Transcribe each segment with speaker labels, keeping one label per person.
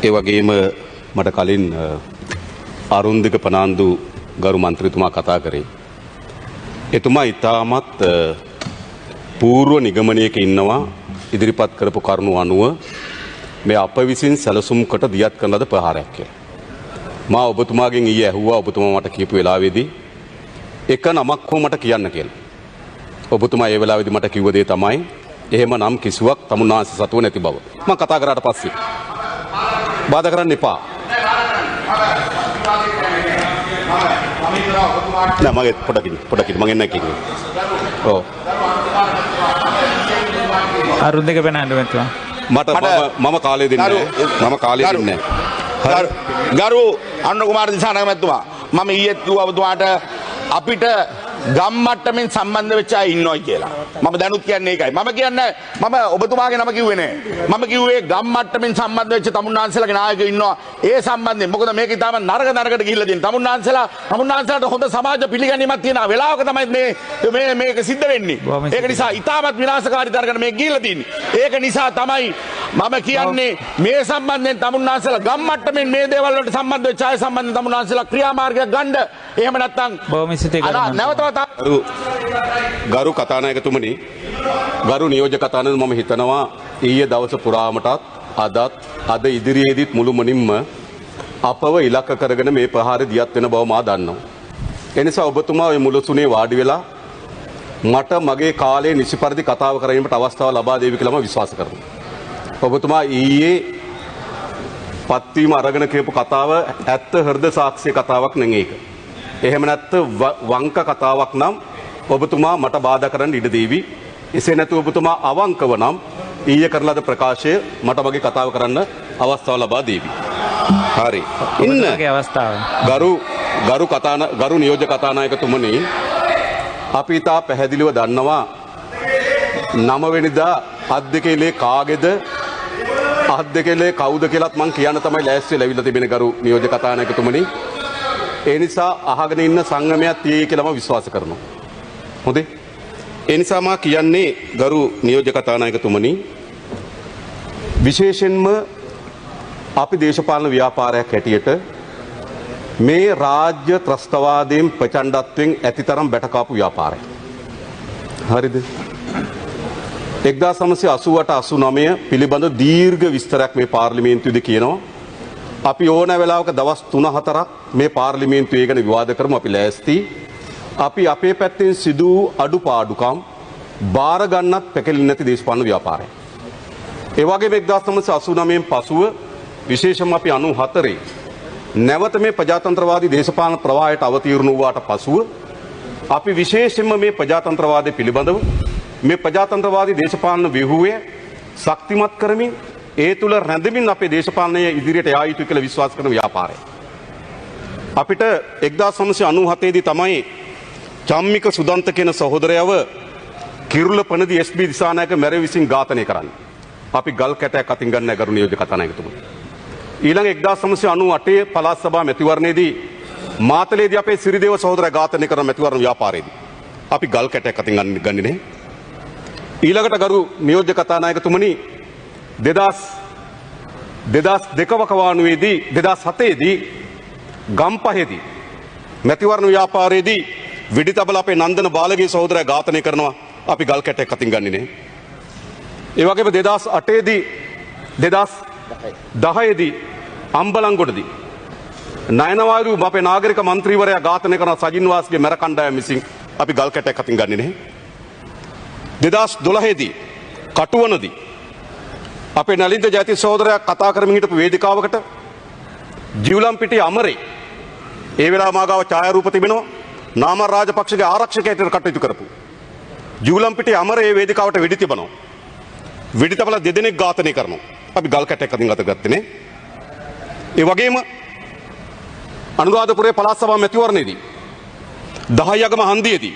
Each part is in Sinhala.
Speaker 1: ඒ වගේම මට කලින් අරුන්දික පනාන්දු ගරු මන්ත්‍රීතුමා කතා කරේ. එතුමා ඉතාමත් පූර්ව නිගමනයක ඉන්නවා ඉදිරිපත් කරපු කරුණු අනුව මේ අප විසින් සැලසුම්කට දියත් කරන ලද ප්‍රහාරයක් කියලා. මා ඔබතුමාගෙන් ඊයේ ඇහුවා ඔබතුමා මට කියපු වෙලාවේදී එක නමක් හෝ මට කියන්න කියලා. ඔබතුමා ඒ වෙලාවේදී මට කිව්ව දේ තමයි එහෙම නම් කිසිවක් තමුන්නාන්සේ සතුව නැති බව. මම කතා කරාට පස්සේ බාධා කරන්න එපා. නෑ මගේ පොඩකින් මම එන්න කිව්වේ. ඔව්.
Speaker 2: අරුන්දික පෙනාන්දු මැතිතුමා.
Speaker 1: මම කාලය දෙන්නේ මම කාලය දෙන්නේ නැහැ.
Speaker 3: ගරු අනුර කුමාර දිසානායක මැතිතුමා මම ඊයේ කිව්වා ඔබතුමාට අපිට ගම් මට්ටමින් සම්බන්ධ වෙච්ච අය ඉන්නවයි කියලා. මම දැනුත් කියන්නේ ඒකයි. මම කියන්නේ මම ඔබතුමාගේ නම කිව්වේ නෑ. මම කිව්වේ ගම් මට්ටමින් සම්බන්ධ වෙච්ච තමුන්නාන්සලාගේ නායකයෝ ඉන්නවා. ඒ සම්බන්ධයෙන් මොකද මේක ඊටම නරක නරකට ගිහිල්ලා තියෙන. තමුන්නාන්සලාට හොඳ සමාජ පිළිගැනීමක් තියෙන වෙලාවක තමයි මේක සිද්ධ වෙන්නේ. ඒක නිසා ඊටමත් විනාශකාරී තරකට මේක ගිහිල්ලා තියෙන්නේ. ඒක නිසා තමයි මම කියන්නේ මේ සම්බන්ධයෙන් තමුන්නාන්සලා ගම් මට්ටමින් මේ දේවල් වලට සම්බන්ධ වෙච්ච අය සම්බන්ධයෙන් තමුන්නාන්සලා ක්‍රියාමාර්ගයක් ගන්න. එහෙම නැත්නම්
Speaker 1: ගරු කතානායකතුමනි ගරු නියෝජ්‍ය කතානායක මම හිතනවා ඊයේ දවස පුරාමටත් අද ඉදිරියේදීත් මුළුමනින්ම අපව ඉලක්ක කරගෙන මේ ප්‍රහාරය දියත් වෙන බව මා දන්නවා. ඒ නිසා ඔබතුමා මේ මුලසුනේ වාඩි වෙලා මට මගේ කාලේ නිසි පරිදි කතාව කරගන්නට අවස්ථාව ලබා දෙවි කියලා මම විශ්වාස කරනවා. ඔබතුමා ඊයේ පත්වීම අරගෙන කියපු කතාව ඇත්ත හෘද සාක්ෂි කතාවක් නෙවෙයි ඒක. එහෙම නැත්නම් වංක කතාවක් නම් ඔබතුමා මට බාධා කරන්න ඉඩ දෙවි. එසේ නැතුව ඔබතුමා අවංකව නම් ඊයේ කරලාද ප්‍රකාශය මට වගේ කතාව කරන්න අවස්ථාව ලබා දෙවි. හරි. ඉන්න
Speaker 2: අවස්ථාව.
Speaker 1: ගරු නියෝජ්‍ය කතානායකතුමනි අපි තා පැහැදිලිව දන්නවා 9 වෙනිදා අත් දෙකේලේ කාගේද අත් දෙකේලේ කවුද කියලාත් මං කියන්න තමයි ලෑස්තිලා ඇවිල්ලා තිබෙන ගරු නියෝජ්‍ය කතානායකතුමනි. ඒ නිසා අහගෙන ඉන්න සංගමයක් තියෙයි කියලා මම විශ්වාස කරනවා. හොඳේ. ඒ නිසා මා කියන්නේ ගරු නියෝජ්‍ය කතානායකතුමනි විශේෂයෙන්ම අපි දේශපාලන ව්‍යාපාරයක් හැටියට මේ රාජ්‍ය ත්‍රස්තවාදයෙන් ප්‍රචණ්ඩත්වයෙන් ඇතිතරම් බැටකාපු ව්‍යාපාරයක්. හරිද? 1988-89 පිළිබඳ දීර්ඝ විස්තරයක් මේ පාර්ලිමේන්තුවේදී කියනවා. අපි ඕන වෙලාවක දවස් 3-4ක් මේ පාර්ලිමේන්තුවේ ගැන විවාද කරමු අපි ලෑස්ති. අපි අපේ පැත්තෙන් සිදු අඩුපාඩුකම් බාර ගන්නත් පැකිලෙන්නේ නැති දේශපාලන ව්‍යාපාරයක්. ඒ වගේම 1989න් පසුව විශේෂයෙන්ම අපි 94 නැවත මේ ප්‍රජාතන්ත්‍රවාදී දේශපාලන ප්‍රවාහයට අවතීර්ණ වූාට පසුව අපි විශේෂයෙන්ම මේ ප්‍රජාතන්ත්‍රවාදය පිළිබඳව මේ ප්‍රජාතන්ත්‍රවාදී දේශපාලන ව්‍යුහය ශක්තිමත් කරමින් ඒ තුල රැඳෙමින් අපේ දේශපාලනය ඉදිරියට යා යුතුයි කියලා විශ්වාස කරන ව්‍යාපාරය. අපිට 1997 දී තමයි චම්මික සුදන්ත කියන සහෝදරයව කිරුළ පනදි එස්.බී. දිසානායක මැරෙ විසින් ඝාතනය කරන්නේ. අපි ගල් කැටයක් අතින් ගන්න ගරු නියෝජ්‍ය කතානායකතුමනි. ඊළඟ 1998 පළාත් සභා මැතිවරණයේදී මාතලේදී අපේ සිරිදේව සහෝදරයා ඝාතනය කරන මැතිවරණ ව්‍යාපාරයේදී අපි ගල් කැටයක් අතින් ගන්නේ නැහැ. ඊළඟට ගරු නියෝජ්‍ය කතානායකතුමනි 2002 වකවානුවේදී 2007 දී ගම්පහේදී මැතිවරණ ව්‍යාපාරයේදී විඩිතබල අපේ නන්දන බාලගේ සහෝදරයා ඝාතනය කරනවා අපි ගල් කැටයක් අතින් ගන්නේ නැහැ. ඒ වගේම 2008 දී 2010 දී අම්බලන්ගොඩදී නයනවාරු අපේ නාගරික මන්ත්‍රීවරයා ඝාතනය කරන සජින් වාස්ගේ මැර කණ්ඩායම විසින් අපි ගල් කැටයක් අතින් ගන්නේ නැහැ. 2012 දී කටුවනදී අපේ නලින්ද ජයතිස් සහෝදරයා කතා කරමින් හිටපු වේදිකාවකට ජීවලම්පිටිය අමරේ ඒ වෙලාව මාගාව ඡායාරූප තිබෙනවා නාම රාජපක්ෂගේ ආරක්ෂකයට කටයුතු කරපු ජීවලම්පිටිය අමරේ ඒ වේදිකාවට වෙඩි තිබනවා වෙඩිතබල දෙදෙනෙක් ඝාතනය කරනවා අපි ගල් කැටයක් අතින් අතගත්තේ නේ. ඒ වගේම අනුරාධපුරයේ පළාත් සභා මැතිවරණයේදී 10 යගම හන්දියේදී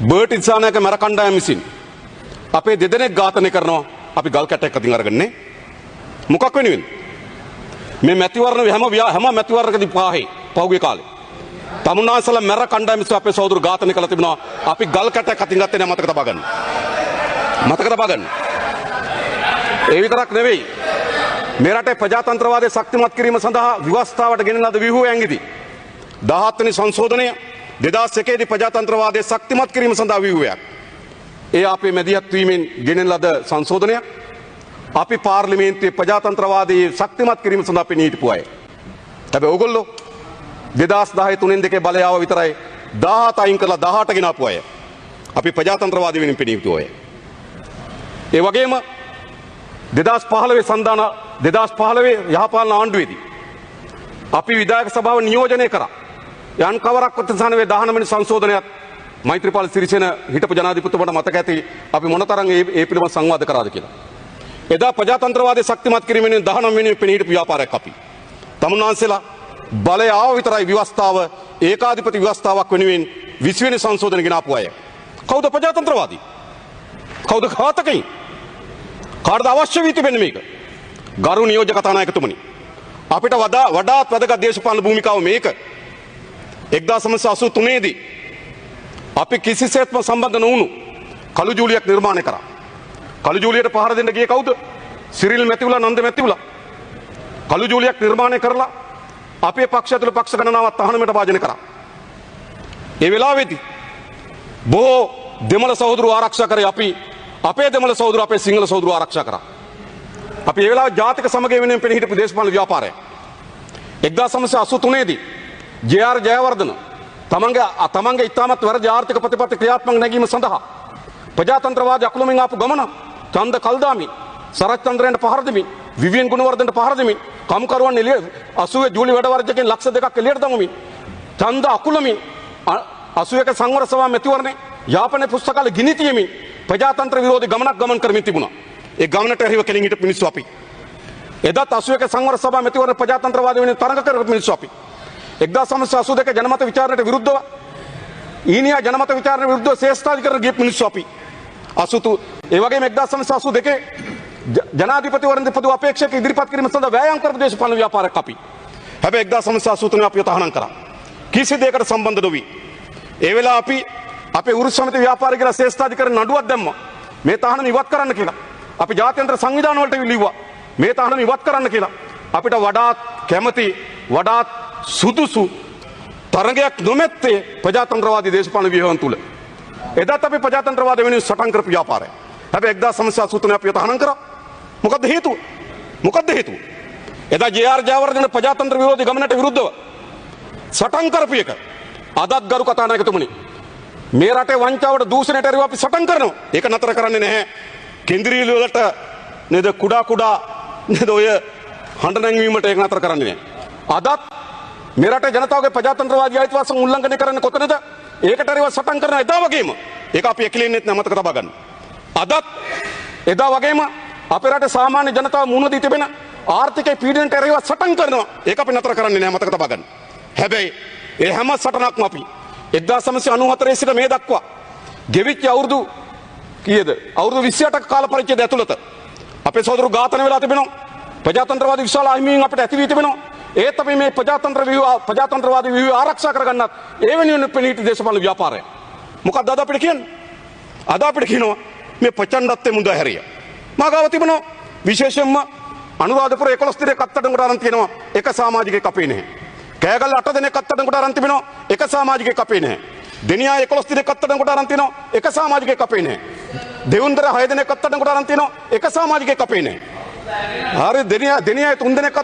Speaker 1: බර්ට් ඉන්සානායක මැර කණ්ඩායම විසින් අපේ දෙදෙනෙක් ඝාතනය කරනවා අපි ගල් කැටයක් අතින් අරගන්නේ මොකක් වෙනුවෙන්ද මේ මැතිවරණ හැම මැතිවරණකදී පහුගිය කාලේ තමුන්නාන්සලා මැර කණ්ඩායම විසින් අපේ සහෝදර ඝාතනය කළා තිබෙනවා අපි ගල් කැටයක් අතින් ගත්තේ නැහැ මතක තබා ගන්න ඒ විතරක් නෙවෙයි මේ රටේ ප්‍රජාතන්ත්‍රවාදය ශක්තිමත් කිරීම සඳහා ව්‍යවස්ථාවට ගෙනෙන ලද ව්‍යුහයෙන් ඉදි 17 වෙනි සංශෝධනය 2001 දී ප්‍රජාතන්ත්‍රවාදය ශක්තිමත් කිරීම සඳහා ව්‍යුහයක්. ඒ අපේ මැදිහත් වීමෙන් ගෙනෙන ලද සංශෝධනයක්. අපි පාර්ලිමේන්තුවේ ප්‍රජාතන්ත්‍රවාදයේ ශක්තිමත් කිරීම සඳහා අපි නීති පුවයි. හැබැයි ඕගොල්ලෝ 2010 3 2 බලය ආව විතරයි 17 අයින් කරලා 18 ගෙන ආපු අය. අපි ප්‍රජාතන්ත්‍රවාදී වෙනින් පෙනී සිටු අය. ඒ වගේම 2015 සන්දාන 2015 යහපාලන ආණ්ඩුවේදී අපි විධායක සභාව නියෝජනය කරා. යන් කවරක් ප්‍රතිසානවේ 19 වෙනි සංශෝධනයත් මෛත්‍රීපාල සිරිසේන හිටපු ජනාධිපතිතුමාට මතක ඇති අපි මොනතරම් ඒ පිළිබඳ සංවාද කරාද කියලා. එදා ප්‍රජාතන්ත්‍රවාදයේ ශක්තිමත් කිරීමෙන් 19 වෙනි පෙනී හිටපු ව්‍යාපාරයක් අපි. තමුන්නාන්සේලා බලය ආව විතරයි ව්‍යවස්ථාව ඒකාධිපති ව්‍යවස්ථාවක් වෙනුවෙන් 20 වෙනි සංශෝධනය ගෙන ආපු අය. කවුද ප්‍රජාතන්ත්‍රවාදී? කවුද ඝාතකයින්? කාටද අවශ්‍ය වී තිබෙන්නේ මේක? ගරු නියෝජ්‍ය කතානායකතුමනි. අපිට වඩාත් වැදගත් දේශපාලන භූමිකාව මේක. 1983 දී අපි කිසිසේත්ම සම්බන්ධ නොවුණු කළු ජූලියක් නිර්මාණය කරා. කළු ජූලියට පහර දෙන්න ගියේ කවුද? සිරිල් මැතිවුලා නන්ද මැතිවුලා. කළු ජූලියක් නිර්මාණය කරලා අපේ පක්ෂ ඇතුළේ පක්ෂ ගණනාවක් තහනමට භාජනය කරා. ඒ වෙලාවේදී බොහෝ දෙමළ සහෝදරව ආරක්ෂා කරේ අපි අපේ දෙමළ සහෝදර අපේ සිංහල සහෝදරව ආරක්ෂා කරා. අපි ඒ වෙලාවේ ජාතික සමගිය වෙනුවෙන් පෙනී හිටපු දේශපාලන ව්‍යාපාරය. 1983 දී ජේ.ආර්. ජයවර්ධන තමන්ගේ ඉතාමත් වැරදි ආර්ථික ප්‍රතිපත්ති ක්‍රියාත්මක නැගීම සඳහා ප්‍රජාතන්ත්‍රවාදී අකුලමින් ආපු ගමන ඡන්ද කල්දාමි සරත් චන්ද්‍රයන්ට පහර දෙමින් විවියන් ගුණවර්ධනට පහර දෙමින් කම්කරුවන් එළිය 80 ජූලි වැඩවර්ජකෙන් ලක්ෂ 2ක් එළියට දමමින් ඡන්ද අකුලමින් 81 සංවර සභා මැතිවරණේ යාපනයේ පුස්තකාලේ ගිනි තියමින් ප්‍රජාතන්ත්‍ර විරෝධී ගමනක් ගමන් කරමින් තිබුණා. ඒ ගමනට එරෙහිව කෙලින් හිටපු මිනිස්සු අපි. එදත් 81 සංවර සභා මැතිවරණ ප්‍රජාතන්ත්‍රවාදී වෙනුවෙන් තරඟ කරපු මිනිස්සු අපි. 1982 ජනමත විචාරණයට විරුද්ධව ඊනියා ජනමත විචාරණයට විරුද්ධව ශ්‍රේෂ්ඨාධිකරණ ගිය මිනිස්සු අපි. 82 ඒ වගේම 1982 ජනාධිපතිවරණ දෙපළ අපේක්ෂක ඉදිරිපත් කිරීම සඳහා වෑයම් කරපු දේශපාලන ව්‍යාපාරයක් අපි. හැබැයි 1983 අපි තහනම් කරා. කිසි දෙයකට සම්බන්ධ නොවි. ඒ වෙලාව අපි අපේ උරුස් සමිති ව්‍යාපාරික කියලා ශ්‍රේෂ්ඨාධිකරණ නඩුවක් දැම්මා. මේ තහනම් ඉවත් කරන්න කියලා. අපි ජාත්‍යන්තර සංවිධාන වලට ලිව්වා. මේ තහනම් ඉවත් කරන්න කියලා. අපිට වඩාත් කැමති වඩාත් සුදුසු තරගයක් නොමැත්තේ ප්‍රජාතන්ත්‍රවාදී දේශපාලන ව්‍යුහයන් තුල. එදත් අපි ප්‍රජාතන්ත්‍රවාද වෙනුවෙන් සටන් කරපු ව්‍යාපාරය. හැබැයි 1983 අපි තහනම් කරා. මොකද්ද හේතුව? මොකද්ද හේතුව? එදා ජේ.ආර්. ජයවර්ධන ප්‍රජාතන්ත්‍ර විරෝධී ගමනට විරුද්ධව සටන් කරපු එක. අදත් ගරු කතානායකතුමනි මේ රටේ වංචාවට දූෂණයට එරෙහිව අපි සටන් කරනවා. ඒක නතර කරන්නේ නැහැ. කේන්ද්‍රීය වලට නේද කුඩා නේද ඔය හඬ නැංවීමට ඒක නතර කරන්නේ නැහැ. අදත් මේ රටේ ජනතාවගේ ප්‍රජාතන්ත්‍රවාදී අයිතිවාසිකම් උල්ලංඝනය කරන්නේ කොතනද? ඒකට එරෙහිව සටන් කරන එදා වගේම ඒක අපි ඇකිලෙන්නෙත් නැ මතක තබා ගන්න. අදත් එදා වගේම අපේ රටේ සාමාන්‍ය ජනතාව මුහුණ දී තිබෙන ආර්ථික පීඩනයට එරෙහිව සටන් කරනවා. ඒක අපි නතර කරන්නේ නැහැ මතක තබා ගන්න. හැබැයි ඒ හැම සටනක්ම අපි 1994 සිට මේ දක්වා ගෙවිච්ච අවුරුදු කීයද? අවුරුදු 28ක කාල පරිච්ඡේදය ඇතුළත අපේ සහෝදරු ඝාතන වෙලා තිබෙනවා. ප්‍රජාතන්ත්‍රවාදී විශාල අහිමියෙන් අපිට ඇති වී තිබෙනවා. ඒත් අපි මේ ප්‍රජාතන්ත්‍රවාදී ව්‍යුහය ආරක්ෂා කරගන්නත් ඒ වෙනුවෙන් පෙනීට දේශපාලන ව්‍යාපාරය. මොකක්ද අද අපිට කියන්නේ? අද අපිට කියනවා මේ ප්‍රචණ්ඩත්වයේ මුද හැරිය. මාගාව තිබෙනවා විශේෂයෙන්ම අනුරාධපුර 11 දිනක් අත්අඩංගුවට අරන් තියෙනවා එක සමාජිකයෙක් අපේ නැහැ. කෑගල්ල 8 දිනක් අත්අඩංගුවට අරන් තිබෙනවා එක සමාජිකයෙක් අපේ නැහැ. දෙනියා 11 දිනක් අත්අඩංගුවට අරන් තිනවා එක සමාජිකයෙක් අපේ නැහැ. දෙවුන්දර 6 දිනක් අත්අඩංගුවට අරන් තිනවා එක සමාජිකයෙක් අපේ නැහැ. හරි දෙනියා 3 දිනක්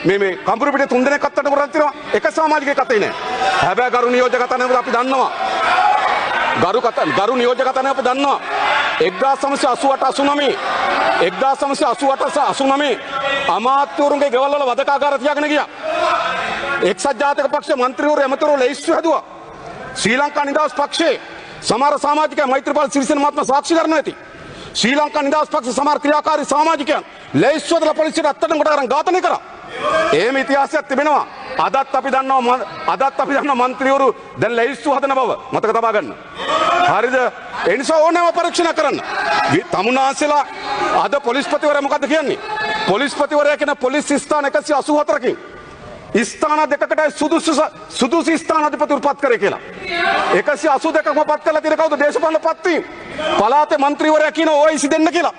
Speaker 1: මේ කම්බුරු පිටේ 3 දිනක් අත්අඩංගුවට අරන් තිනවා එක සමාජිකයෙක් අපේ නැහැ. හැබැයි ගරු නියෝජක කතානායක අපි දන්නවා. ගරු නියෝජක කතානායක අපි දන්නවා. 1988 අමාත්‍යවරුන්ගේ ගෙවල් වල වදකාගාර තියාගෙන ගියා. එක්සත් ජාතික පක්ෂ මන්ත්‍රීවරු එමෙතුරු ලැයිස්තු හැදුවා. ශ්‍රී ලංකා නිදහස් පක්ෂයේ සමහර සමාජිකයන් මෛත්‍රීපාල සිරිසේන මහත්මයා සාක්ෂි කරනවා ඇති. ශ්‍රී ලංකා නිදහස් පක්ෂ සමහර ක්‍රියාකාරී සමාජිකයන් ලැයිස්තු හදලා පොලිසියට අත්අඩංගුවට අරන් ඝාතනය කරා. එහෙම ඉතිහාසයක් තිබෙනවා. අදත් අපි දන්නවා මන්ත්‍රීවරු දැන් ලැයිස්තු හදන බව මතක තබා ගන්න. හරිද? ඒ නිසා ඕනෑම පරීක්ෂණ කරන්න. තමුන්නාන්සේලා අද පොලිස්පතිවරයා මොකද්ද කියන්නේ? පොලිස්පතිවරයා කියන පොලිස් ස්ථාන 184කින් ස්ථාන දෙකකට සුදුසු ස්ථානාධිපතිවරු පත් කරේ කියලා. 182ක්ම පත් කරලා තියෙන කවුද? දේශපාලන පත්වීම්. පළාතේ മന്ത്രിවරයා කියන OIC දෙන්න කියලා.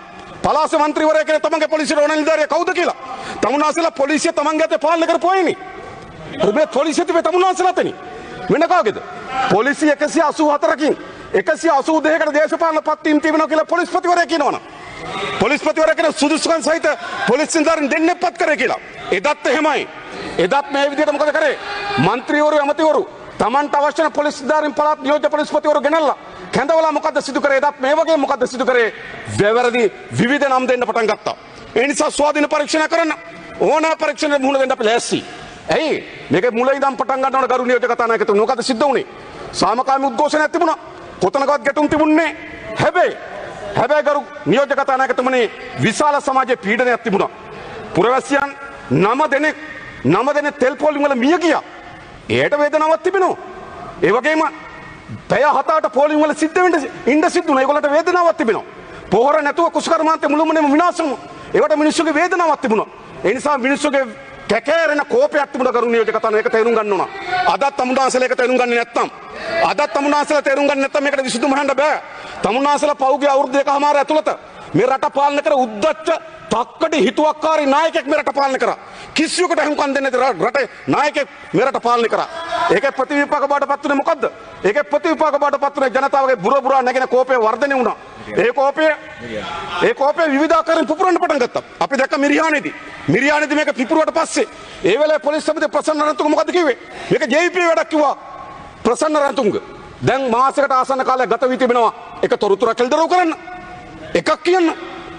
Speaker 1: පලාස මන්ත්‍රීවරයා කෙනෙක් තමන්ගේ පොලිසියට ඕන නිලධාරියා කවුද කියලා. තමුන්නාසලා පොලිසිය තමන්ගේ අතේ පාලනය කරපුවායිනේ. මේ පොලිසිය තිබේ තමුන්නාසලා අතනේ. වෙන කාගේද? පොලිසිය 184කින් 182කට දේශපාලන පත්වීම් තිබෙනවා කියලා පොලිස්පතිවරයා කියනවනම්. පොලිස්පතිවරයා කියන සුදුසුකම් සහිත පොලිස් නිලධාරීන් දෙන්නෙක් පත් කරේ කියලා. එදත් එහෙමයි. එදත් මේ විදිහට මොකද කරේ? മന്ത്രിවරු ඇමතිවරු තමන්ට අවශ්‍ය කරන පොලිස් නිලධාරීන් පළාත් නියෝජ්‍ය පොලිස්පතිවරු ගෙනල්ලා කැඳවලා මොකද්ද සිදු කරේ? එදත් මේ වගේ මොකද්ද සිදු කරේ? වැරදි විවිධ නම් දෙන්න පටන් ගත්තා. ඒ නිසා ස්වාධීන පරීක්ෂණ කරන්න ඕන පරීක්ෂණ මුහුණ දෙන්න අපි ලෑස්ති. ඇයි? මේක මුල ඉඳන් පටන් ගන්නවන ගරු නියෝජ්‍ය කතානායකතුමනි මොකද සිද්ධ වුනේ? සාමකාමී උද්ඝෝෂණයක් තිබුණා. කොතනකවත් ගැටුම් තිබුණේ නැහැ. හැබැයි ගරු නියෝජ්‍ය කතානායකතුමනි විශාල සමාජයේ පීඩනයක් තිබුණා. පුරවැසියන් 9 දෙනෙක් තෙල් පොලිම් වල මිය ගියා. ඒකට වේදනාවක් තිබෙනවා. ඒ වගේම පැය 7-8 පොලිම් වල සිද්ධ වෙන්න ඉන්න සිද්ධ වුණා. ඒගොල්ලන්ට වේදනාවක් තිබෙනවා. පොහොර නැතුව කුසකර්මාන්තේ මුළුමනින්ම විනාශ වුණා. ඒවට මිනිස්සුගේ වේදනාවක් තිබුණා. ඒ නිසා මිනිස්සුගේ කැකෑරෙන කෝපයක් තිබුණා ගරු නියෝජ්‍ය කතානායක තේරුම් ගන්න ඕන. අදත් තමුන්නාසලා ඒක තේරුම් ගන්නේ නැත්තම් තමුන්නාසලා තේරුම් ගන්නේ නැත්තම් මේකට විසඳුම හොයන්න බෑ. තමුන්නාසලා පෞගේ අවුරුදු දෙකමාර ඇතුළත මේ රට පාලනය කර උද්දච්ච තක්කඩි හිතුවක්කාරී නායකයෙක් මේ රට පාලනය කරා. කිසියෙකුට අහුම්කම් දෙන්නේ නැති රටේ නායකයෙක් මේ රට පාලනය කරා. ඒකේ ප්‍රතිවිපාක බවට පත් වුණේ මොකද්ද? ඒකේ ප්‍රතිවිපාක බවට පත් වුණේ ජනතාවගේ බුරා නැගෙන කෝපය වර්ධනය වුණා. ඒ කෝපය විවිධාකාරයෙන් පුපුරන්න පටන් ගත්තා. අපි දැක්ක මිරියානේදී මේක පිපුරුවට පස්සේ ඒ වෙලාවේ පොලිස් සමිතිය ප්‍රසන්න රණතුංග මොකද කිව්වේ? මේක JVP වැඩක් කිව්වා ප්‍රසන්න රණතුංග. දැන් මාසයකට ආසන්න කාලයක් ගත වී තිබෙනවා. ඒක තොරතුරක් එල්දරව් කරන්න. එකක් කියන්න.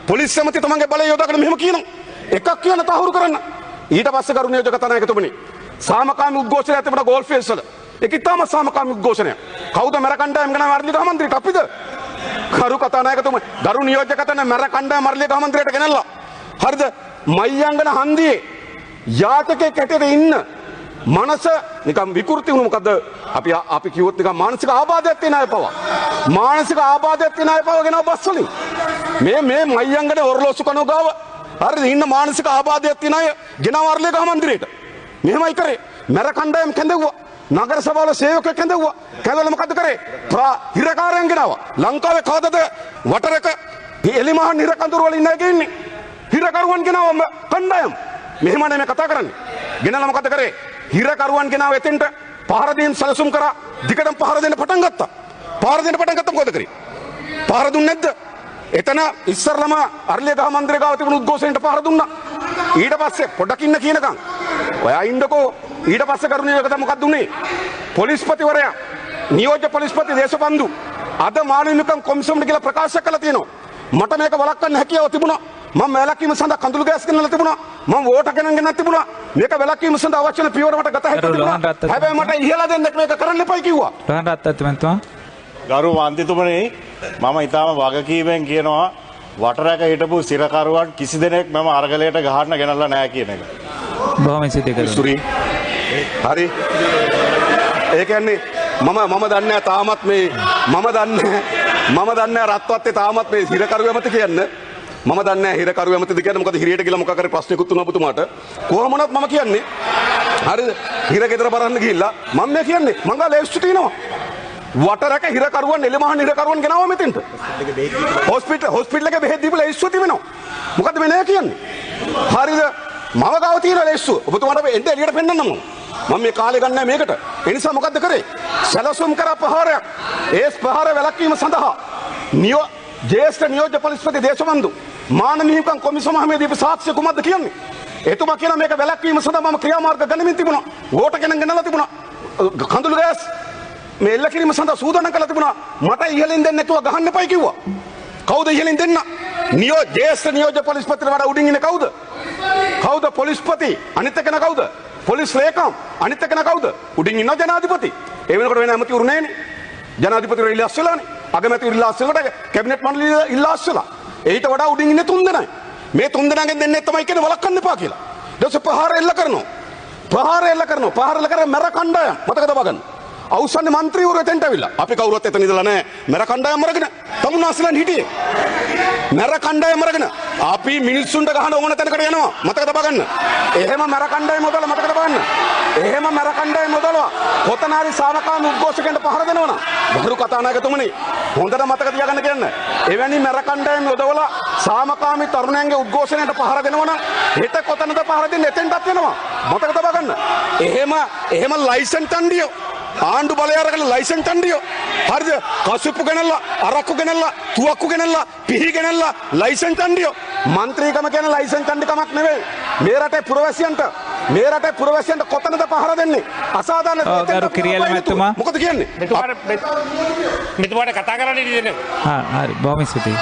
Speaker 1: පොලිස් සමිතිය තමන්ගේ බලය යොදාගෙන මෙහෙම කියනවා. එකක් කියන්න තහවුරු කරන්න. ඊට පස්සේ ගරු නියෝජ්‍ය කතානායකතුමනි සාමකාමී උද්ඝෝෂණය තිබුණා ගෝල්ෆ් ෆේස් වල. ඒක ඉතාම සාමකාමී උද්ඝෝෂණයක්. කවුද මැර කණ්ඩායම් ගණන් වර්ධිත ගහ මන්ත්‍රීට අපිද? ගරු කතානායකතුමනි ගරු නියෝජ්‍ය කතානායක මැර කණ්ඩායම් මර්ලිය ගහ මන්ත්‍රීට ගෙනල්ලා. හරිද? මයංගන හන්දියේ යාචකයෙක් හැටියට ඉන්න මනස නිකම් විකෘති වුණු මොකද අපි කිව්වොත් නිකම් මානසික ආබාධයක් තියෙන අය පවා මානසික ආබාධයක් තියෙන අය පවා ගෙනව බස් වලින් මේ මයංගනේ ඔරලෝසු කනෝ ගාව හරිද ඉන්න මානසික ආබාධයක් තියෙන අය ගෙනව වර්ලිය ගහ මන්ත්‍රීට මෙහෙමයි කරේ මැර කණ්ඩායම් කැඳෙව්වා නගර සභාවල සේවකයෙක් කැඳෙව්වා කැඳවල මොකද කරේ හිරකාරයන් ගෙනාවා ලංකාවේ කවදද වටරක එලිමහන් හිරකඳුරු වල ඉන්න අය ඉන්නේ හිරකරුවන් ගෙනාවම කණ්ඩායම් මෙහෙමනේ මේ කතා කරන්නේ ගෙනලා මොකද කරේ හිරකරුවන් ගෙනාව එතෙන්ට පහර දෙන්න සැලසුම් කරා දිගටම පහර දෙන්න පටන් ගත්තා මොකද කරේ පහර දුන්නේ නැද්ද එතන ඉස්සරලම අර්ලිය ගහ මන්දිරේ ගාව තිබුණු උද්ඝෝෂණයට පහර දුන්නා ඊට පස්සේ පොඩක් ඉන්න කියනකම් ඔයා ඉන්නකෝ ඊට පස්සේ කරුණේ එක තමයි මොකක්ද උනේ පොලිස්පතිවරයා නියෝජ්‍ය පොලිස්පති දේශපන්දු අද මානව හිමිකම් කොමිසමට කියලා ප්‍රකාශ කළා තියෙනවා මට මේක වළක්වන්න හැකියාව තිබුණා මම වැලකීම සඳහා කඳුළු ගෑස් ගෙනල්ලා තිබුණා මම වෝට ගෙනත් තිබුණා මේක වැලකීම සඳහා අවශ්‍ය වෙන පියවර මට ගත හැකි තිබුණා හැබැයි මට ඉහලා දෙන්න මේක කරන්න එපයි කිව්වා
Speaker 2: රහන් රත්නතුමා
Speaker 4: ගරු මන්ත්‍රීතුමනි මම ඊටාම වගකීමෙන් කියනවා වටරැක හිටපු සිරකරුවන් කිසි දෙනෙක් මම අරගලයට ගහන්න ගෙනල්ලා නැහැ කියන එක.
Speaker 2: බොහොම සිද්ධ කරනවා.
Speaker 1: හරි. ඒ කියන්නේ මම දන්නේ තාමත් මේ මම දන්නේ රත්වත්තේ තාමත් මේ හිරකරු ඇමති කියන්නේ මම දන්නේ හිරකරු ඇමතිද කියන්නේ මොකද හිරියට ගිහලා මොකක් හරි ප්‍රශ්නයකුත් තුනක් පුතුමාට කොහොම වුණත් මම කියන්නේ හරිද හිර ගෙදර බරන්න ගිහිල්ලා මම මේ කියන්නේ මං ගාලා ලේස්තු තිනවා වටරක හිරකරුවන් එළමහන් හිරකරුවන් ගෙනාවා මෙතෙන්ට හොස්පිටල් එකේ බෙහෙත් දීපලා ලේස්තු තිබෙනවා මොකද මේ නෑ කියන්නේ හරිද මම ගාව තියෙන ලේස්තු ඔබතුමාට එන්න එළියට පෙන්නන්න මම මේ කාලේ ගන්නෑ මේකට ඒ නිසා මොකද්ද කරේ සැලසුම් කරා පහරයක් ඒ පහර වැළැක්වීම සඳහා ජේෂ්ඨ නියෝජ්‍ය පොලිස්පති දේශබන්දු මානව හිමිකම් කොමිසම හැමේ දීපු සාක්ෂි කුමක්ද කියන්නේ එතුමා කියන මේක වැළැක්වීම සඳහා මම ක්‍රියාමාර්ග ගනිමින් තිබුණා වෝට ගෙනලා තිබුණා කඳුළු ගෑස් මේ එල්ල කිරීම සඳහා සූදානම් කරලා තිබුණා මට ඉහලින් දෙන්න නැතුව ගහන්න එපයි කිව්වා කවුද ඉහලින් දෙන්න ජේෂ්ඨ නියෝජ්‍ය පොලිස්පතිට වඩා උඩින් ඉන්නේ කවුද පොලිස්පති අනිත් එකන කවුද පොලිස් ලේකම් අනිත් එකන කවුද උඩින් ඉන්න ජනාධිපති ඒ වෙනකොට වෙන ඇමතිවරු නැහැනේ ජනාධිපතිවරු ඉල්ලාස් වෙලානේ අගමැතිවරු ඉල්ලාස් වෙනකොට කැබිනට් මණ්ඩලය ඉල්ලාස් වෙලා ඊට වඩා උඩින් ඉන්නේ තුන් දෙනයි මේ තුන් දෙනාගෙන් දෙන්නේ තමයි කියන්නේ වළක්වන්න එපා කියලා ඊට පස්සේ පහර එල්ල කරනවා මැර කණ්ඩායම් මතක තබා ගන්න අවසන්නේ മന്ത്രിවරු එතෙන්ට අවිලා අපි කවුරුත් එතන ඉඳලා නැහැ මැර කණ්ඩායම් අරගෙන තමුන්නාසලන් හිටියේ මැර කණ්ඩායම් අරගෙන අපි මිනිස්සුන්ට ගහන ඕන තැනකට යනවා මතක තබා ගන්න එහෙම මැර කණ්ඩායම් මොදල මතක තබා ගන්න එහෙම මැර කණ්ඩායම් මොදලවා කොතනාරි සාමකාමී උද්ඝෝෂකයන්ට පහර දෙනවනම් ගරු කතානායකතුමනි හොඳට මතක තියාගන්න කියන්න. එවැනි මැරකණ්ඩායම් යොදවලා සාමකාමී තරුණයන්ගේ උද්ඝෝෂණයට පහර දෙනවා නම් හෙට කොතනද පහර දෙන්නේ එතෙන්ටත් වෙනවා. මතක තබා ගන්න. එහෙම ලයිසන්ස් තණ්ඩියෝ ආණ්ඩු බලය අරගෙන ලයිසන්ස් තණ්ඩියෝ හරිද? කසුප්පු ගෙනල්ලා අරක්කු ගෙනල්ලා තුවක්කු ගෙනල්ලා පිහි ගෙනල්ලා ලයිසන්ස් තණ්ඩියෝ මන්ත්‍රීකම කියන ලයිසන්ස් තණ්ඩිකමක් නෙවෙයි. මේ රටේ පුරවැසියන්ට කොතනද පහර දෙන්නේ? අසාධාරණ
Speaker 2: ගරු කිරියල මැතිතුමා.
Speaker 1: මොකද කියන්නේ?
Speaker 5: මෙතුමාට කතා කරන්න ඉන්නේ.
Speaker 2: හරි බොහොම ස්තුතියි.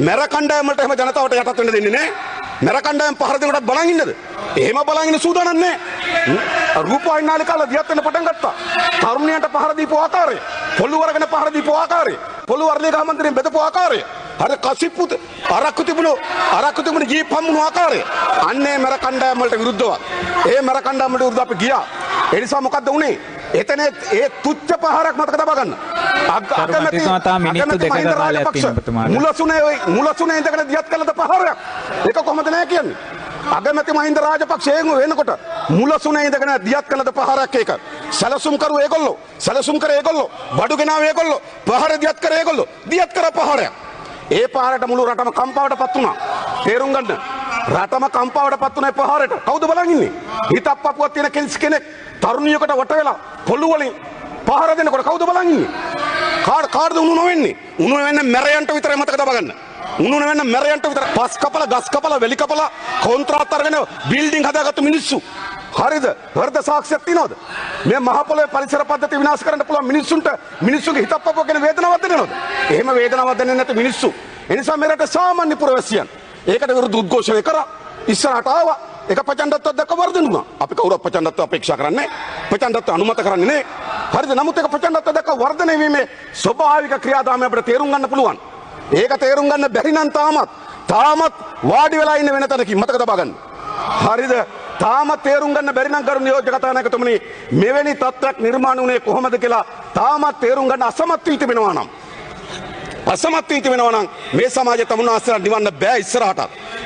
Speaker 1: මැර කණ්ඩායම් වලට එහෙම ජනතාවට යටත් වෙන්න දෙන්නේ නැහැ. මැර කණ්ඩායම් පහර දෙනකොටත් බලන් ඉන්නද? එහෙම බලන් ඉන්න සූදානම් නැහැ. රූපවාහිනී නාලිකාවල දියත් වෙන්න පටන් ගත්තා. තරුණියන්ට පහර දීපු ආකාරය, පොළු වරගෙන පහර දීපු ආකාරය, පොළු වර්ලේ ගහ මන්ත්‍රීන් බෙදපු ආකාරය, හරි කසිප්පුත අරක්කු තිබුණු ජීප් හම්බුණු ආකාරය. අන්නේ මැර කණ්ඩායම් වලට විරුද්ධව. ඒ මැර කණ්ඩායම් වලට විරුද්ධව අපි ගියා. ඒ නිසා මොකද්ද උනේ? එතන ඒ තුච්ච පහරක් මතක තබා ගන්න.
Speaker 2: මැතිතුමා තාම මිනිත්තු දෙකක කාලයක් තියෙනවා ඔබතුමාට.
Speaker 1: මුලසුනේ ඉඳගෙන දියත් කළද පහරයක්. ඒක කොහොමද නෑ කියන්නේ? අගමැති මහින්ද රාජපක්ෂ වෙනකොට මුලසුනේ ඉඳගෙන දියත් කළද පහරක් ඒක. සැලසුම් කරු ඒගොල්ලෝ. සැලසුම් කර ඒගොල්ලෝ. බඩු ගෙනාව ඒගොල්ලෝ. පහර දියත් කර ඒගොල්ලෝ. දියත් කර පහරයක්. ඒ පහරට මුළු රටම කම්පාවටපත් වුණා. තේරුම් ගන්න. රටම කම්පාවටපත් වුණා ඒ පහරට. කවුද බලන් ඉන්නේ? හිතක් පපුවක් තියෙන කෙනෙක් තරුණියකට වට වෙලා පොළු වලින් පහර දෙනකොට කවුද බලන් ඉන්නේ? කාටද උණු නොවෙන්නේ? උණු වෙන්නේ මැරයන්ට විතරයි මතක තබා ගන්න. උණු වෙන්නේ මැරයන්ට විතර. පස් කපලා ගස් කපලා වෙලි කපලා කොන්ත්‍රාත් අරගෙන බිල්ඩින් හදාගත්තු මිනිස්සු. හරිද? හෘද සාක්ෂියක් තියනවද? මේ මහ පොළොවේ පරිසර පද්ධති විනාශ කරන්න පුළුවන් මිනිස්සුන්ගේ හිතක් පපුවක් ගැන වේදනාවක් දැනෙනවද? එහෙම වේදනාවක් දැනෙන්නේ නැති මිනිස්සු. ඒ නිසා මේ රටේ සාමාන්‍ය පුරවැසියන් ඒකට විරුද්ධ උද්ඝෝෂණය කරා. ඉස්සරහට ආවා. ඒක ප්‍රචණ්ඩත්වයක් දැක්ක වර්ධනුණා. අපි කවුරුත් ප්‍රචණ්ඩත්වය අපේක්ෂා කරන්නේ නැහැ. ප්‍රචණ්ඩත්වය අනුමත කරන්නේ නැහැ. හරිද? නමුත් ඒක ප්‍රචණ්ඩත්වය දැක්ක වර්ධනය වීමේ ස්වභාවික ක්‍රියාදාමය අපිට තේරුම් ගන්න පුළුවන්. ඒක තේරුම් ගන්න බැරි නම් තාමත් වාඩි වෙලා ඉන්න වෙන තැනකින් මතක තබා ගන්න. හරිද? තාමත් තේරුම් ගන්න බැරි නම් ගරු නියෝජ්‍ය කතානායකතුමනි මෙවැනි තත්ත්වයක් නිර්මාණය වුණේ කොහොමද කියලා තාමත් තේරුම් ගන්න අසමත් වී තිබෙනවා නම් මේ සමාජය තමුන්නාස්සලා නිවන්න බෑ ඉස්සරහට.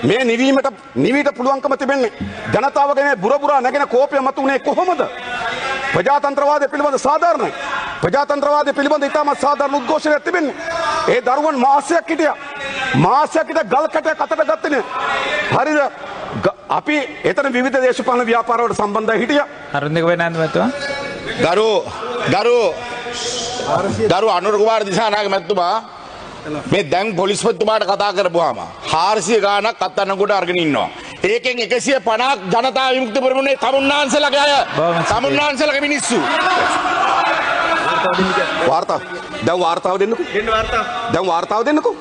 Speaker 1: මේ නිවීට පුළුවන්කම තිබෙන්නේ ජනතාවගේ මේ බුරබුරා නැගෙන කෝපය මත උනේ කොහොමද? ප්‍රජාතන්ත්‍රවාදය පිළිබඳ සාධාරණයි. ප්‍රජාතන්ත්‍රවාදය පිළිබඳ ඉතාමත් සාධාරණ උද්ඝෝෂණයක් තිබෙන්නේ. ඒ දරුවන් මාසයක් හිටියා. ගල් කැටයක් අතට ගත්තේ නෑ. හරිද? අපි එතන විවිධ දේශපාලන ව්‍යාපාරවලට සම්බන්ධව හිටියා.
Speaker 2: අරුන්දක වෙනන්ද මැතිතුමා.
Speaker 3: ගරු අනුර කුමාර දිසානායක මැතිතුමා මේ දැන් පොලිස්පතිතුමාට කතා කරපුවාම 400 ගාණක් අත්අඩංගුවට අරගෙන ඉන්නවා. ඒකෙන් 150ක් ජනතා විමුක්ති පෙරමුණේ තමුන්නාන්සලගේ අය. තමුන්නාන්සලගේ මිනිස්සු. වාර්තාව දෙන්නකෝ. වාර්තාව දෙන්නකෝ.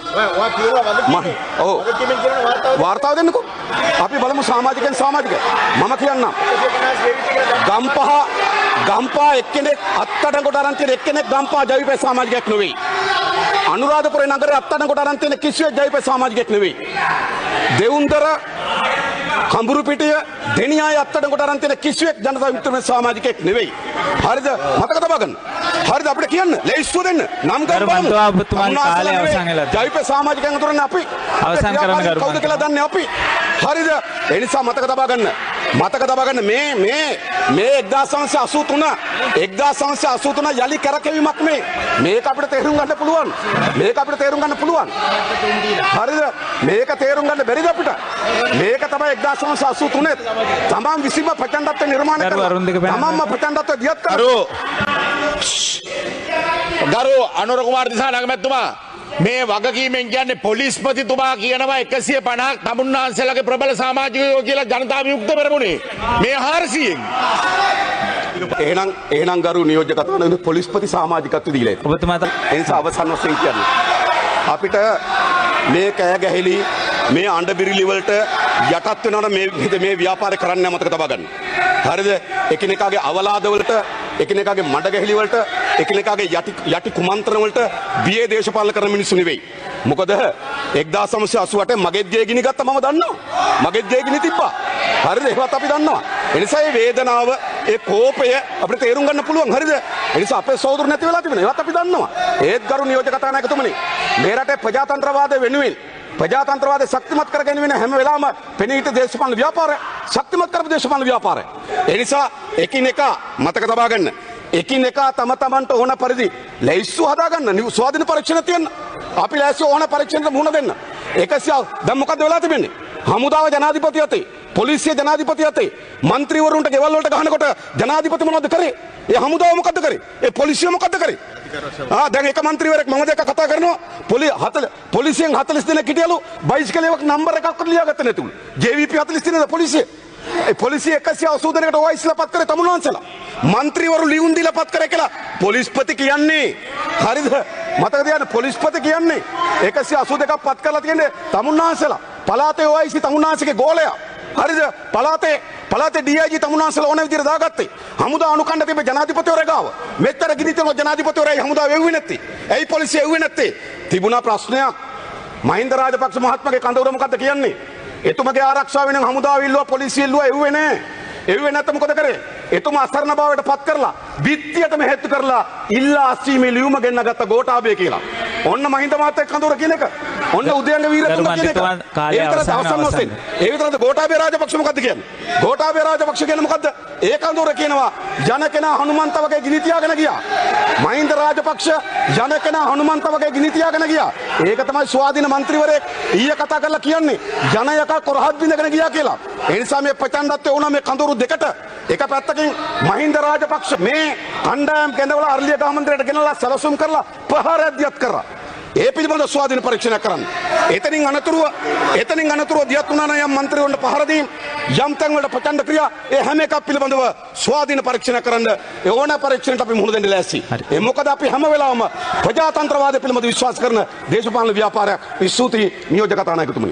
Speaker 3: වාර්තාව දෙන්නකෝ. අපි බලමු සමාජිකයන්. මම කියන්නම්. ගම්පහ එක්කෙනෙක් අත්අඩංගුවට අරන් තියෙන එක්කෙනෙක් ගම්පහ ජවිපේ සමාජිකයෙක් නෙවෙයි. අනුරාධපුර නගරේ අත්අඩංගුවට අරන් තියෙන කිසිවෙක් ජවිපේ සමාජිකයෙක් නෙවෙයි. දෙවුන්දර කඹුරුපිටිය දෙනියාය අත්අඩංගුවට අරන් තියෙන කිසිවෙක් ජනතා විමුක්ති සමාජිකයෙක් නෙවෙයි. හරිද? මතක තබා ගන්න. හරිද? අපිට කියන්න ලැයිස්තුව දෙන්න. නම් ගන්න බලමු.
Speaker 2: කාලය අවසන් වෙලා.
Speaker 1: ජවිපේ සමාජිකයන් අතුරන්නේ අපි.
Speaker 2: අවසන් කරන්න ගරු.
Speaker 1: කවුද කියලා දන්නේ අපි. හරිද? ඒ නිසා මතක තබා ගන්න. මේ 1983 යලි කරකැවීමක් මේක අපිට තේරුම් ගන්න පුළුවන්. හරිද? මේක තේරුම් ගන්න බැරිද අපිට? මේක තමයි 1983 තමන් විසින්ම ප්‍රචණ්ඩත්වය නිර්මාණය කරලා තමන්ම ප්‍රචණ්ඩත්වය දියත් කරා.
Speaker 3: ගරු අනුර කුමාර දිසානායක මැතිතුමා මේ වගකීමෙන් කියන්නේ පොලිස්පතිතුමා කියනවා 150ක් තමුන්නාන්සලගේ ප්‍රබල සමාජිකයෝ කියලා ජනතා විමුක්ති පෙරමුණේ මේ 400න්.
Speaker 1: එහෙනම් ගරු නියෝජ්‍ය කතානායක පොලිස්පති සමාජිකත්වය දීලා ඉතින්
Speaker 2: ඔබතුමාට
Speaker 1: ඒ නිසා අවසන් වශයෙන් කියන්නේ අපිට මේ කෑ ගැහිලි මේ අඬබිරිලි වලට යටත් වෙනවනම් මේ ව්‍යාපාරය කරන්න මතක තබා ගන්න. හරිද? එකිනෙකාගේ අවලාද වලට එකිනෙකාගේ මඩ ගැහිලි වලට එකිනෙකාගේ යටි කුමන්ත්‍රණ වලට බියේ දේශපාලන කරන මිනිස්සු නෙවෙයි. මොකද 1988 මගෙත් ගේ ගිනි ගත්තා මම දන්නවා. මගෙත් ගේ ගිනි තිබ්බා. හරිද? ඒවත් අපි දන්නවා. ඒ නිසා මේ වේදනාව ඒ කෝපය අපිට තේරුම් ගන්න පුළුවන්. හරිද? ඒ නිසා අපේ සහෝදරු නැති වෙලා තිබෙනවා. ඒවත් අපි දන්නවා. ඒත් ගරු නියෝජ්‍ය කතානායකතුමනි මේ රටේ ප්‍රජාතන්ත්‍රවාදය වෙනුවෙන් ප්‍රජාතන්ත්‍රවාදය ශක්තිමත් කර ගැනීම හැම වෙලාවම පෙනී සිට දේශපාලන ව්‍යාපාරය ශක්තිමත් කරපු දේශපාලන ව්‍යාපාරය. ඒ නිසා එකිනෙකා මතක තබා ගන්න. එකින් එක තම තමන්ට ඕන පරිදි ලැයිස්සු හදාගන්න ස්වාධීන පරීක්ෂණ තියන්න. අපි ලැයිස්සු ඕන පරීක්ෂණයට මුහුණ දෙන්න. 100 දැන් මොකද වෙලා තිබෙන්නේ? හමුදාව ජනාධිපති අතේ, පොලිසිය ජනාධිපති අතේ, මන්ත්‍රීවරුන්ට ගෙවල් වලට ගහනකොට ජනාධිපති මොනවද කරේ? ඒ හමුදාව මොකද්ද කරේ? ඒ පොලිසිය මොකද්ද කරේ? දැන් එක මන්ත්‍රීවරයෙක් මම දෙක කතා කරනවා පොලිසියෙන් 40 දෙනෙක් හිටියලු බයිසිකලයක නම්බර එකක්වත් ලියාගත්තේ නැතුළු. JVP 40 දෙනෙක් පොලිසිය. ඒ පොලිසිය 180 දෙනෙකුට වයිස්ලා පත් කරේ තමුන්වන්සලා. මන්ත්‍රීවරු ලියුම් දීලා පත් කරේ කියලා පොලිස්පති කියන්නේ. හරිද? මතක තියාගන්න පොලිස්පති කියන්නේ 182ක් පත් කරලා තියෙන්නේ තමුන්වන්සලා. පළාතේ වයිසි තමුන්වන්සේගේ ගෝලයා. හරිද? පළාතේ DIG තමුන්වන්සලා ඕන විදිහට දාගත්තේ. හමුදා අනුකණ්ඩ තිබෙ ජනාධිපතිවරයා ගාව. මෙච්චර ගිනි තියන ජනාධිපතිවරයා හමුදා වෙව්වේ නැත්තේ. ඇයි පොලිසිය එව්වේ නැත්තේ? තිබුණා ප්‍රශ්නයක්. මහින්ද රාජපක්ෂ මහත්මයාගේ කඳවුර මොකද්ද කියන්නේ? එතුමගේ ආරක්ෂාව වෙන හමුදාව ඉල්ලුවා පොලිසිය ඉල්ලුවා එව්වේ නැහැ. එව්වේ නැත්නම් මොකද කරේ? එතුමා අසරණ භාවයට පත් කරලා බිත්තියටම හේතු කරලා ඉල්ලා අස්වීමේ ලියුම ගෙන්න ගත්ත ගෝඨාභය කියලා. ඔන්න මහින්ද මහත්තයා කඳවුර කියන එක. ඔන්න උදයන්ගේ වීරතුංග කියන එක. ඒ විතරද ගෝඨාභය රාජපක්ෂ මොකද්ද කියන්නේ? ගෝඨාභය රාජපක්ෂ කියන්නේ මොකද්ද? ඒ කඳවුර කියනවා ජන කෙනා හනුමන්ත වගේ ගිනි තියාගෙන ගියා. මහින්ද රාජපක්ෂ ජන කෙනා හනුමන්ත වගේ ගිනි තියාගෙන ගියා. ඒක තමයි ස්වාධීන മന്ത്രിවරයෙක් ඊයේ කතා කරලා කියන්නේ ජනයක කොරහත් බින්දගෙන ගියා කියලා. ඒ නිසා මේ ප්‍රචණ්ඩත්වය වුණා මේ කඳවුරු දෙකට. එක පැත්තකින් මහින්ද රාජපක්ෂ මේ කණ්ඩායම් කැඳවල අරලිය ගහ මන්දිරයට ගෙනලා සැලසුම් කරලා ප්‍රහාරයක් කරා. ඒ පිළිබඳව ස්වාධීන පරීක්ෂණයක් කරන්න. එතනින් අනතුරුව දියත් වුණා නම් යම් മന്ത്രിවරුන්ට පහර දීම් යම් තැන් වලට ප්‍රචණ්ඩ ක්‍රියා ඒ හැම එකක් පිළිබඳව ස්වාධීන පරීක්ෂණ කරන්න ඒ ඕන පරීක්ෂණයට අපි මුහුණ දෙන්න ලෑස්ති. ඒ මොකද අපි හැම වෙලාවම ප්‍රජාතන්ත්‍රවාදය පිළිබඳව විශ්වාස කරන දේශපාලන ව්‍යාපාරයක්. ස්තුතියි නියෝජක කතානායකතුමනි.